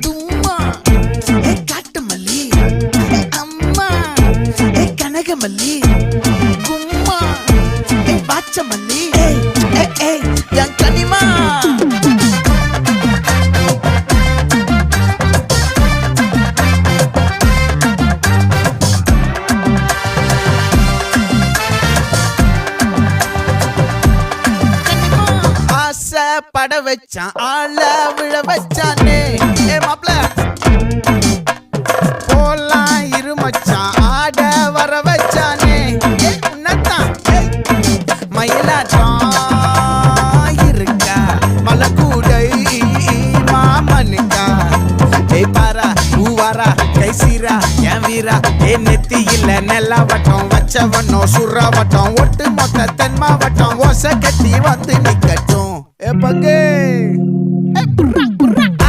தும்மா காட்டு மல்லி அம்மா கனகமல்லி கும்மா பாச்ச மல்லி என் கனிமா பட வச்சான் ஆள விழ வச்சானே மாப்ள போலாம் இருமச்சான் ஆட வர வச்சானே உன்னதான் மயிலாட்டம் இருக்கா மலக்கூடை மாமனுக்கா பாரா பூவாரா கைசீரா என் வீரா நெத்தி இல்ல நெல்லா வட்டம் வச்சவனும் சுறா வட்டம் ஒட்டு மொத்த தென் மாவட்டம் ஓசை கட்டி வந்து நிக்கட்டும் பங்கு